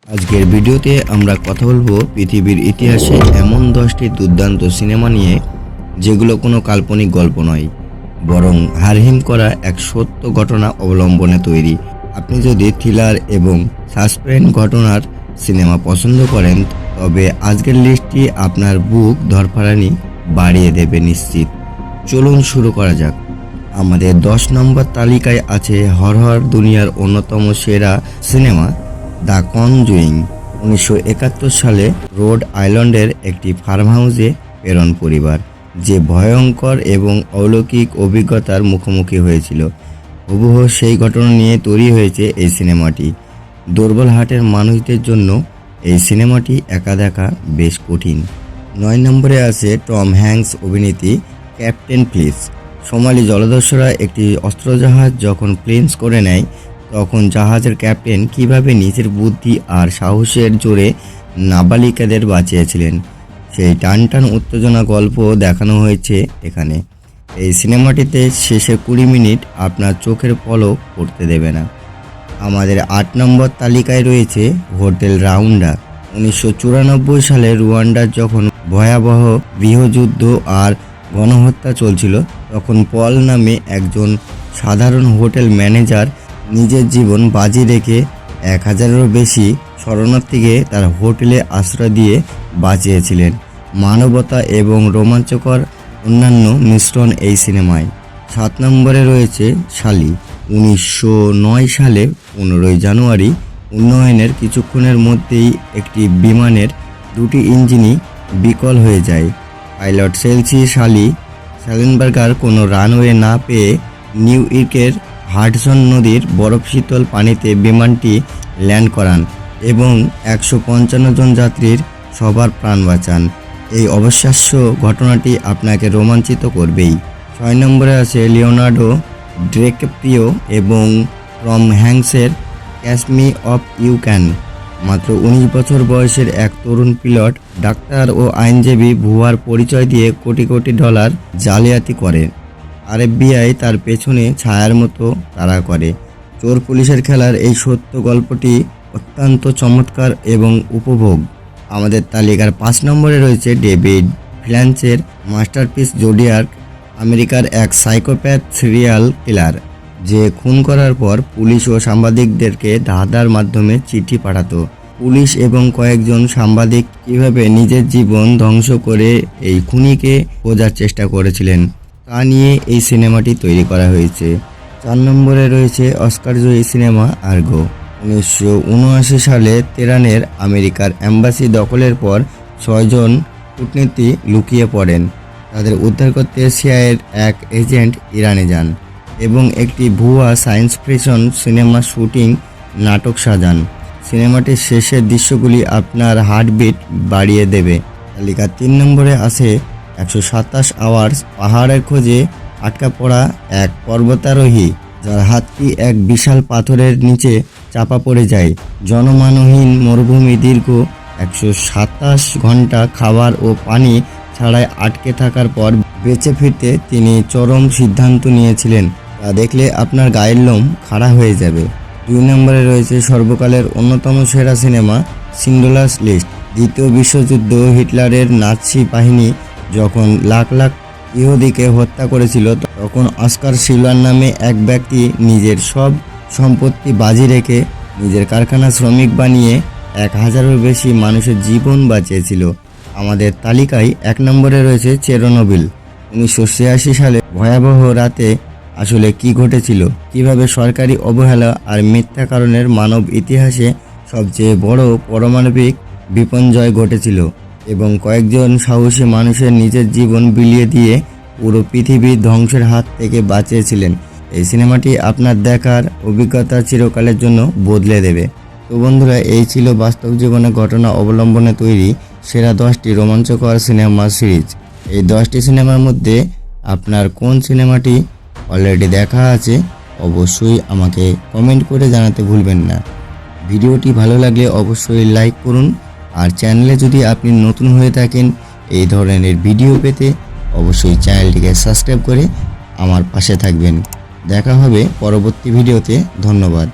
আজকের ভিডিওতে আমরা কথা বলবো পৃথিবীর ইতিহাসে এমন 10টি দুর্দান্ত সিনেমা নিয়ে যেগুলো কোনো কাল্পনিক গল্প নয়, বরং হারহিম করা এক সত্য ঘটনা অবলম্বনে তৈরি। আপনি যদি থ্রিলার এবং সাসপেন্স ঘটনার সিনেমা পছন্দ করেন, তবে আজকের লিস্টটি আপনার বুক ধরফরানি বাড়িয়ে দেবে নিশ্চিত। চলুন শুরু করা যাক। আমাদের 10 নম্বর তালিকায় আছে হরর দুনিয়ার অন্যতম সেরা সিনেমা দ্য কনজুরিং। 1971 সালে রোড আইল্যান্ডের একটি ফার্ম হাউসে প্রেরণ পরিবার যে ভয়ঙ্কর এবং অলৌকিক অভিজ্ঞতার মুখোমুখি হয়েছিল, হুবহু সেই ঘটনা নিয়ে তৈরি হয়েছে এই সিনেমাটি। দুর্বল হার্টের মানুষদের জন্য এই সিনেমাটি একা দেখা বেশ কঠিন। 9 নম্বরে আছে টম হ্যাঙ্কস অভিনীত ক্যাপ্টেন প্লিজ। সোমালি জলদস্যুরা একটি অস্ত্রজাহাজ যখন প্লেন্স করে নেয়, তখন জাহাজের ক্যাপ্টেন কিভাবে নিজের বুদ্ধি আর সাহসের জোরে নাবালিকাদের বাঁচিয়েছিলেন, সেই টানটান উত্তেজনা গল্প দেখানো হয়েছে এখানে। এই সিনেমাটিতে শেষে 20 মিনিট আপনার চোখের পলক পড়তে দেবে না। আমাদের 8 নম্বর তালিকায় রয়েছে হোটেল রাউন্ডা। 1994 সালে রুয়ান্ডার যখন ভয়াবহ গৃহযুদ্ধ আর গণহত্যা চলছিল, তখন পল নামে একজন সাধারণ হোটেল ম্যানেজার নিজের জীবন বাজি রেখে 1000-এরও বেশি শরণার্থীকে তার হোটেলে আশ্রয় দিয়ে বাঁচিয়েছিলেন। মানবতা এবং রোমাঞ্চকর অন্যান্য মিশ্রণ এই সিনেমায়। 7 নম্বরে রয়েছে শালি। 1909 সালে 15 জানুয়ারি উন্নয়নের কিছুক্ষণের মধ্যেই একটি বিমানের 2টি ইঞ্জিনই বিকল হয়ে যায়। পাইলট চেলসি স্যালেনবার্গার কোনো রানওয়ে না পেয়ে নিউ ইয়র্কের হাডসন নদীর বরফ শীতল পানিতে বিমানটি ল্যান্ড করান এবং 155 জন যাত্রীর সবার প্রাণ বাঁচান। এই অবিশ্বাস্য ঘটনাটি আপনাকে রোমাঞ্চিত করবেই। 6 নম্বরে আছে লিওনার্দো ডিক্যাপ্রিও এবং টম হ্যাঙ্কসের catch me if you can. মাত্র 19 বছর বয়সের এক তরুণ পিলট, ডাক্তার ও আইনজীবী ভুয়ার পরিচয় দিয়ে কোটি কোটি ডলার জালিয়াতি করে। আর FBI তার পেছনে ছায়ার মতো তাড়া করে। চোর পুলিশের খেলার এই সত্য গল্পটি অত্যন্ত চমৎকার এবং উপভোগ। আমাদের তালিকার 5 নম্বরে রয়েছে ডেভিড ফিঞ্চারের মাস্টারপিস জোডিয়াক। আমেরিকার এক সাইকোপ্যাথ সিরিয়াল কিলার যে খুন করার পর পুলিশ ও সাংবাদিকদেরকে ধাঁধার মাধ্যমে চিঠি পাঠাতো। পুলিশ এবং কয়েকজন সাংবাদিক কীভাবে নিজের জীবন ধ্বংস করে এই খুনিকে খোঁজার চেষ্টা করেছিলেন, তা নিয়ে এই সিনেমাটি তৈরি করা হয়েছে। 4 নম্বরে রয়েছে অস্কারজয়ী সিনেমা আর্গো। 1979 সালে তেহরানের আমেরিকার অ্যাম্বাসি দখলের পর 6 জন কূটনীতিক লুকিয়ে পড়েন। তাদের উদ্ধার করতে সিআইএর এক এজেন্ট ইরানে যান এবং একটি ভুয়া সায়েন্স ফিকশন সিনেমা শুটিং নাটক সাজান। সিনেমাটির শেষের দৃশ্যগুলি আপনার হার্টবিট বাড়িয়ে দেবে। তালিকা 3 নম্বরে আছে 127 আওয়ার্স। পাহাড়ের খোঁজে আটকা পড়া এক পর্বতারোহী, যার হাতটি এক বিশাল পাথরের নিচে চাপা পড়ে যায়। জনমানবহীন মরুভূমি দীর্ঘ 127 ঘন্টা খাবার ও পানি ছাড়াই আটকে থাকার পর বেঁচে ফিরতে তিনি চরম সিদ্ধান্ত নিয়েছিলেন। তা দেখলে আপনার গায়ের লোম খাড়া হয়ে যাবে। 2 নম্বরে রয়েছে সর্বকালের অন্যতম সেরা সিনেমা শিন্ডলারস লিস্ট। দ্বিতীয় বিশ্বযুদ্ধ হিটলারের নাৎসি বাহিনী যখন লাখ লাখ ইহুদিকে হত্যা করেছিল, তখন অস্কার শিলার নামে এক ব্যক্তি নিজের সব সম্পত্তি বাজি রেখে নিজের কারখানা শ্রমিক বানিয়ে 1000-এরও বেশি মানুষের জীবন বাঁচিয়েছিল। আমাদের তালিকায় 1 নম্বরে রয়েছে চেরনোবিল। 1986 সালে ভয়াবহ রাতে আসলে কি ঘটেছিল, কিভাবে সরকারি অবহেলা আর মিথ্যা কারণের মানব ইতিহাসে সবচেয়ে বড় পারমাণবিক বিপর্যয় ঘটেছিল এবং কয়েকজন সাহসী মানুষের নিজের জীবন বিলিয়ে দিয়ে পুরো পৃথিবীর ধ্বংসের হাত থেকে বাঁচিয়েছিলেন। এই সিনেমাটি আপনার দেখার অভিজ্ঞতা চিরকালের জন্য বদলে দেবে। তো বন্ধুরা, এই ছিল বাস্তব জীবনে ঘটনা অবলম্বনে তৈরি সেরা 10টি রোমাঞ্চকর সিনেমা সিরিজ। এই 10টি সিনেমার মধ্যে আপনার কোন সিনেমাটি অলরেডি দেখা আছে অবশ্যই আমাকে কমেন্ট করে জানাতে ভুলবেন না। ভিডিওটি ভালো লাগলে অবশ্যই লাইক করুন, আর চ্যানেলে যদি আপনি নতুন হয়ে থাকেন এই ধরনের ভিডিও পেতে অবশ্যই চ্যানেলটিকে সাবস্ক্রাইব করে আমার পাশে থাকবেন। দেখা হবে পরবর্তী ভিডিওতে। ধন্যবাদ।